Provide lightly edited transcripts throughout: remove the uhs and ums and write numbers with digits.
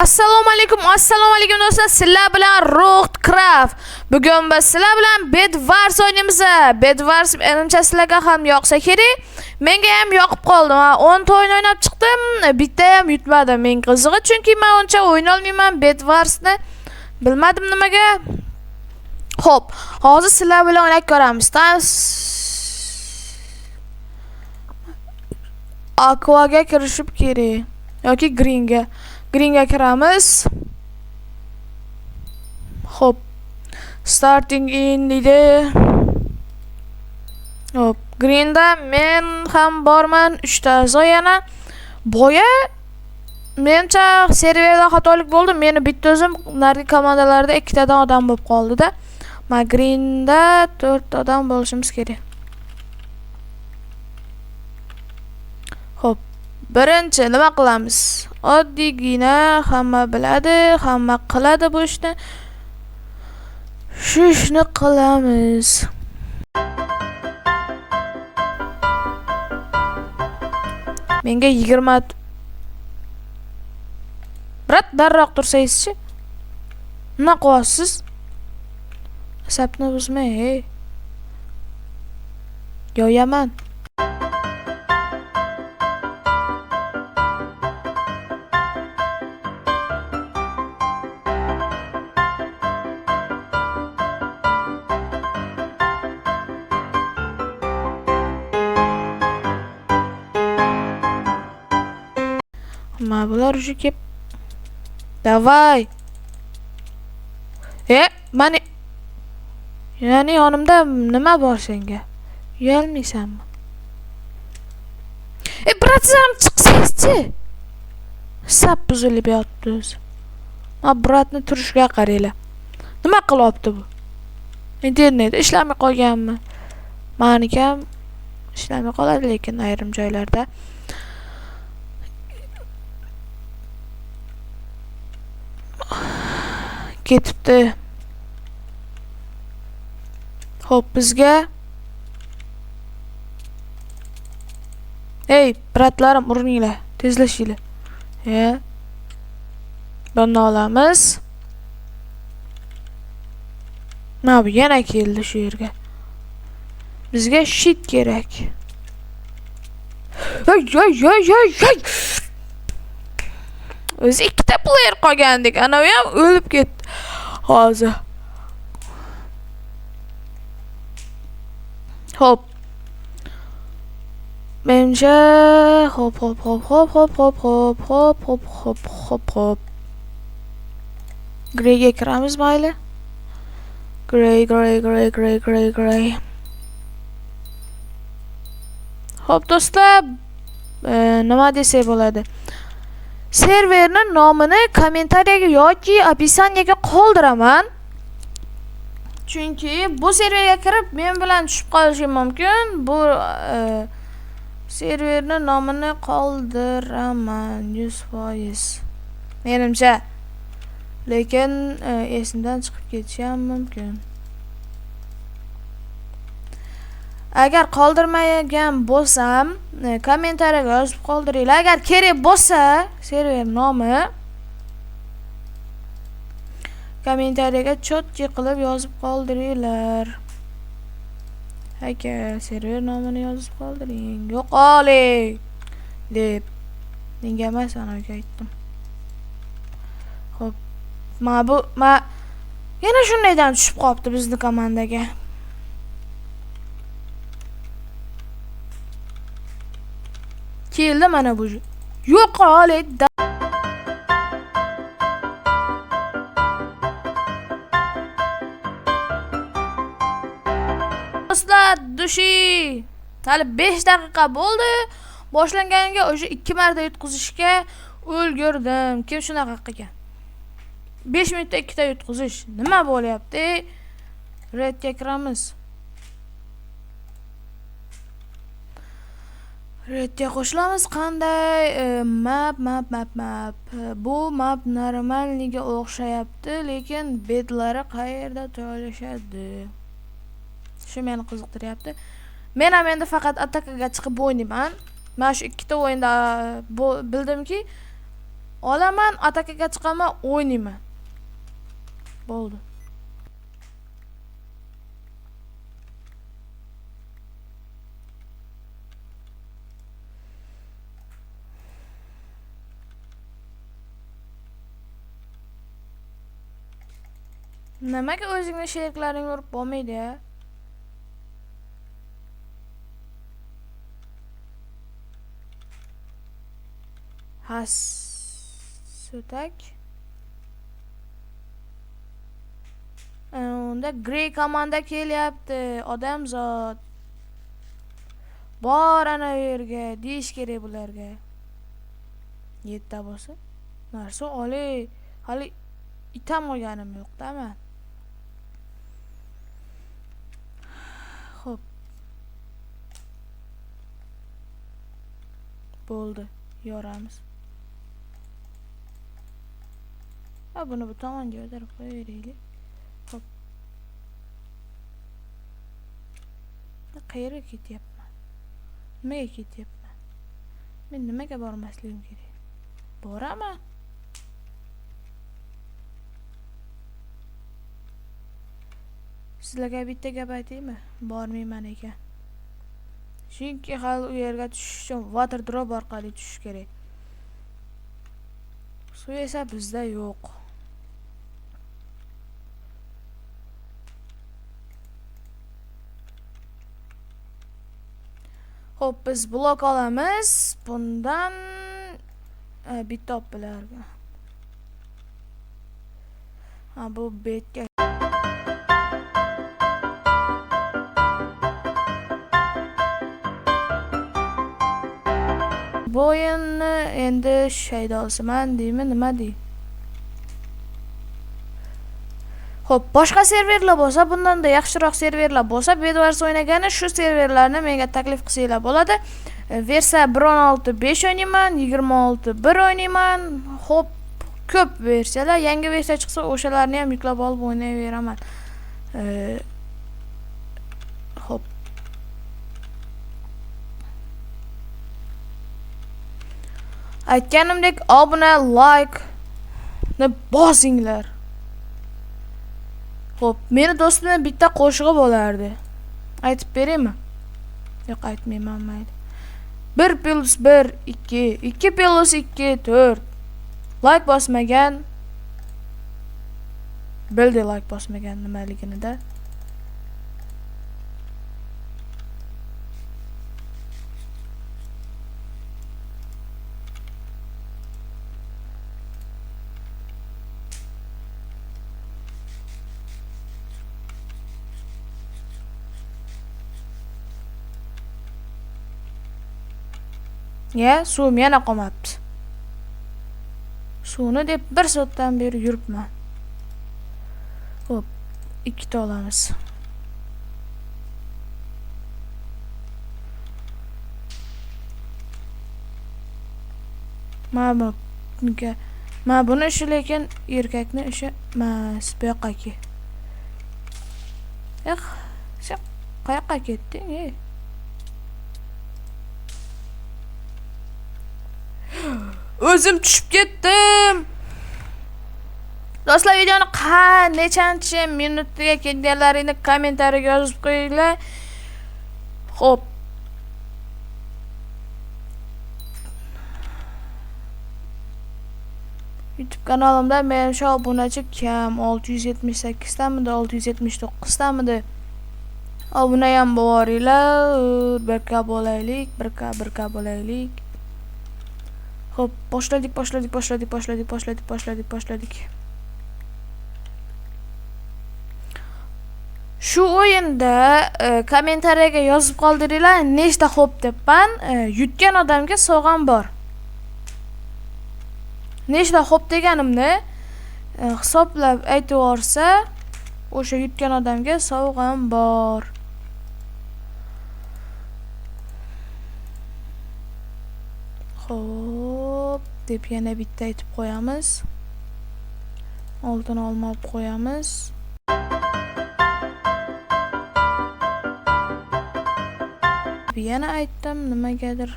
Assalomu alaykum do'stlar. Sizlar bilan Rockcraft. Bugun biz sizlar bilan Bed Wars o'ynaymiz. Bed Wars menimcha sizlarga ham yoqsa kerak. Menga ham yoqib qoldi. Men 10 ta o'yin o'ynab chiqdim, bitta ham yutmadim. Men qizig'i, chunki men uncha o'yna olmayman Bed Warsni. Bilmadim nimaga. Xo'p, hozir sizlar bilan o'ynab ko'ramiz. Aquaga kirishib kerak yoki Greenga. Greenga kiramiz. Hop. Starting in deydi. Hop. Greenda men ham borman. 3 ta yana. Boya mencha serverda xatolik bo'ldi. Meni bitta o'zim nargi komandalarda 2 tadan odam bo'lib qoldi-da. Men Greenda 4 odam bo'lishimiz kerak. Hop. Birinchi nima qilamiz? Oddiygina hamma biladi, hamma qiladi bu ishni. Shu ishni qilamiz. Menga 20 Brat darroq tursangizchi. Nima qilyapsiz? Asabni buzmay. Yo'yaman. Bular уже kep. Davay. Mani. Yani yonimda nima bor senga? Uyalmaysanmi? Bratsam chiqsangizchi. Sap buzilib yotibdi o'zi. Ma bratni turishiga qaranglar. Nima qilyapti bu? Internet ishlamay qolganmi? Meniki ham ishlamay qoladi, lekin ayrim joylarda. Ketibdi. Hop, bizga bratlarim, urininglar, tezlashinglar. Buni olamiz. Mana bu yana keldi shu yerga. Bizga shit kerak. O'zi 2 ta player qolgandik. Ana u ham o'lib ketdi. Hozir. Hop. Menja hop. Greyga kiramiz mayli. Grey. Hop do'stlar, nima desak bo'ladi? Serverning nomini kommentariyaga yoki описаниyaga qoldiraman. Chunki bu serverga kirib men bilan tushib qolishim mumkin. Bu serverning nomini qoldiraman 100%. Menimcha. Lekin esimdan chiqib ketishi ham mumkin. Agar qoldirmagan bo'lsam, kommentariyaga yozib qoldiringlar. Agar kerak bo'lsa, server nomi kommentariyaga chotki qilib yozib qoldiringlar. Aka, server nomini yozib qoldiring. Yo'qoling deb. Menga emas, anaga aytdim. Xo'p. Ma yana shundaydan tushib qopti bizni komandaga. Keldi mana bu. Yo'qoling. Do'stlar, dushi. Hali 5 daqiqa bo'ldi. Boshlanganiga o'sha 2 marta yutqizishga ulgurdim. Kim shunaqa qilgan? 5 minutda 2 ta yutqizish. Nima bo'lyapti? Redga kiramiz. Redga qo'shilamiz. Qanday? Map. Bu map normalniga o'xshayapti, lekin bedlari qayerda joylashadi? Shu meni qiziqtiryapti. Men ham endi faqat attakaga chiqib o'ynayman. Men shu 2 ta o'yinda bildimki, olaman, atakaga chiqaman, o'ynayman. Bo'ldi. Nimaga o'zingni sheriklaring urib bo'lmaydi? Sutak. Unda Grey komanda kelyapti, odamzod. Bor ana yerga, deyish kerak bularga. 7 bo'lsa. Narsa hali itam olganim yo'q-da men. Xo'p. Bo'ldi, yoramiz. Buni bu tomonga o'tirib qo'yaylik. Xo'p. Qayerga ketyapman? Nimaga ketyapman? Men nimaga bormasligim kerak? Boraman. Sizlarga bitta gap aytaymi? Bormayman ekan. Chunki hali u yerga tushish uchun water drop orqali tushish kerak. Suv esa bizda yo'q. Xo'p, biz blok olamiz. Bundan bitta oplarga. Bu betga bu o'yinni endi shaydosiman deymi, nima dey? Xo'p, boshqa serverlar bo'lsa, bundan da yaxshiroq serverlar bo'lsa, Bedwars o'ynagani shu serverlarni menga taklif qilsanglar bo'ladi. Versiya 1.16.5 o'ynayman, 26.1 o'ynayman. Xo'p, ko'p versiyalar, yangi versiya chiqsa, o'shalarni ham yuklab olib o'ynayveraman. Xo'p. Aytganimdek, obuna, like ni bosinglar. Xo'p, meni do'stimning bitta qo'shig'i bo'lardi. Aytib beraymi? Yo'q, aytmayman, mayli. 1+1 2, 2+2 4. Like bosmagan bildi, like bosmagan nimaligini-da. Suvim yana qolmabdi. Suvni deb 1 soatdan beri yuribman. Xo'p, 2 ta olamiz. Mana buni ishi, lekin erkakni ishi emas, bu yoqqaki. Sen qayoqqa ketding, O'zim tushib ketdim. Do'stlar, videoni nechanchi minutga kelganlaringni kommentariyaga yozib qo'yinglar. Xo'p. YouTube kanalimda menimcha obunachi kam, 678 tamidi, 679 tamidi. Obuna ham boringlar, birga bo'laylik, birga bo'laylik. Xo'p, boshladik. Shu o'yinda kommentariyaga yozib qoldiringlar, nechta xo'p debman, yutgan odamga sovg'am bor. Nechta xo'p deganimni hisoblab aytib yuborsa, o'sha yutgan odamga sovg'am bor. Xo'p, deb yana bitta aytib qo'yamiz. Oltin olma olib qo'yamiz. Yana aytdim nimagadir.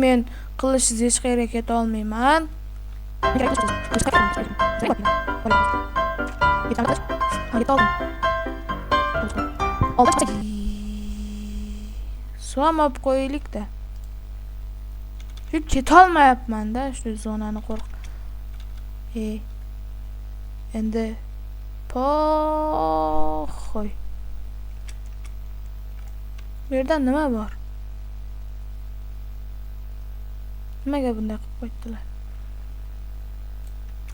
Men qilishsiz hech qayerga keta olmayman. Suam olib qo'yaylik-da. Shu ketolmayapman-da shu zonani qo'rq. Endi po'xoy. Bu yerda nima bor? Nimaga bunday qilib qo'ydilar?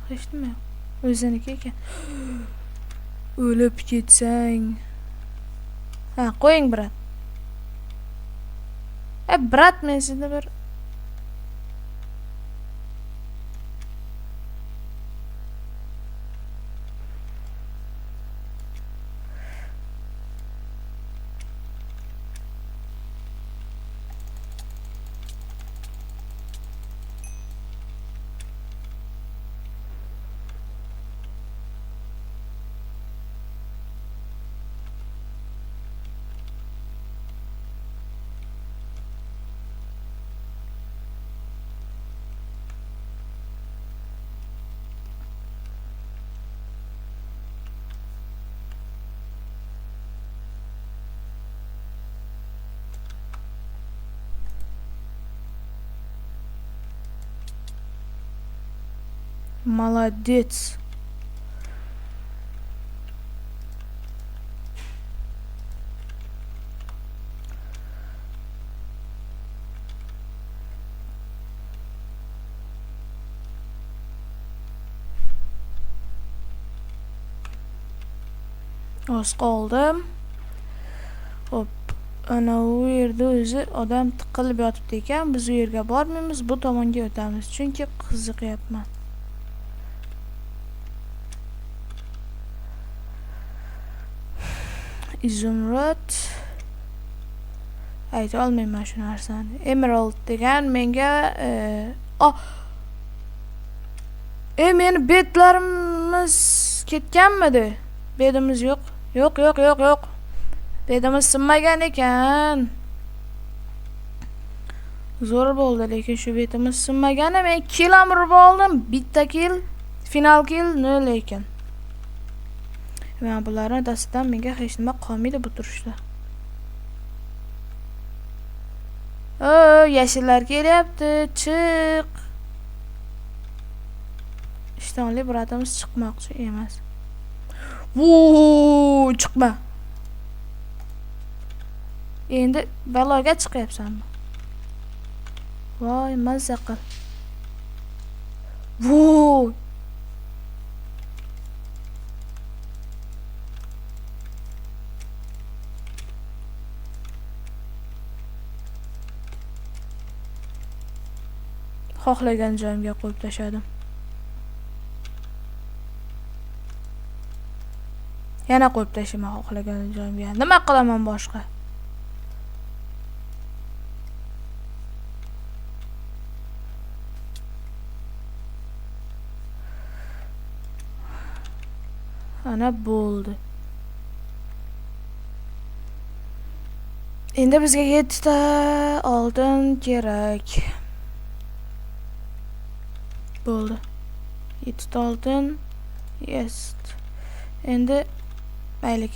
Hech nima yo'q. O'ziniki ekan. O'lib ketsang. Ha, qo'ying brat. Brat, men sizga bir молодец. Oz qoldim. Hop, ana u yerda o'zi odam tiqilib yotibdi ekan. Biz u yerga bormaymiz, bu tomonga o'tamiz, chunki qiziqyapman. Izumrud. Ayta olmayman shu narsani. Emerald degan menga meni betlarimiz ketganmidi? Bedimiz yo'q. Yo'q. Bedimiz sinmagan ekan. Zo'r bo'ldi, lekin shu betimiz sinmagani men kill urib oldim. Bitta kill, final kill 0 ekan. Men bularni dastidan menga hech nima qolmaydi bu turishda. Yashillar kelyapti, chiq. Ishtonli bratimiz chiqmoqchi emas. Chiqma. Endi baloga chiqyapsanmi? Voy, mazza qil. Xohlagan joyimga qo'yib tashladim. Yana qo'yib tashlayman xohlagan joyimga. Nima qilaman boshqa? Ana bo'ldi. Endi bizga 7 ta oltin kerak. Bo'ldi. 7 ta oltin. Yes. Endi mayli.